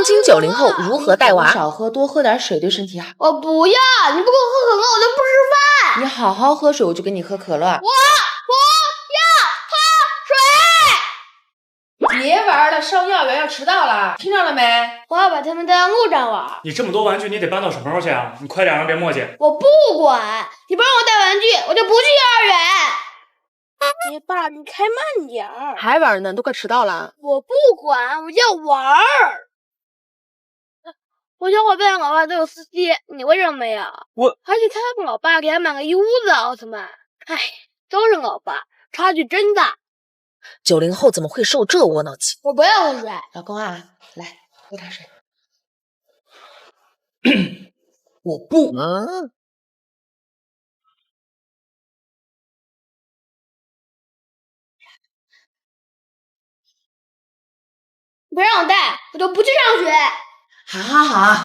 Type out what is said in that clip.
今90后如何带娃？少喝，多喝点水对身体好。我不要，你不给我喝可乐，我就不吃饭。你好好喝水，我就给你喝可乐。我要喝水。别玩了，上幼儿园要迟到了，听到了没？我要把他们带到路上玩。你这么多玩具，你得搬到什么时候去啊？你快点让别磨叽。我不管，你不让我带玩具，我就不去幼儿园。哎，爸，你开慢点儿。还玩呢，都快迟到了。我不管，我要玩儿。我小伙伴老爸都有司机，你为什么没有？而且他们老爸给他买个一屋子奥特曼。唉，都是老爸，差距真大。 90后怎么会受这窝囊气？我不要喝水。老公啊，来喝点水。我不。不让我带，我就不去上学。好好好。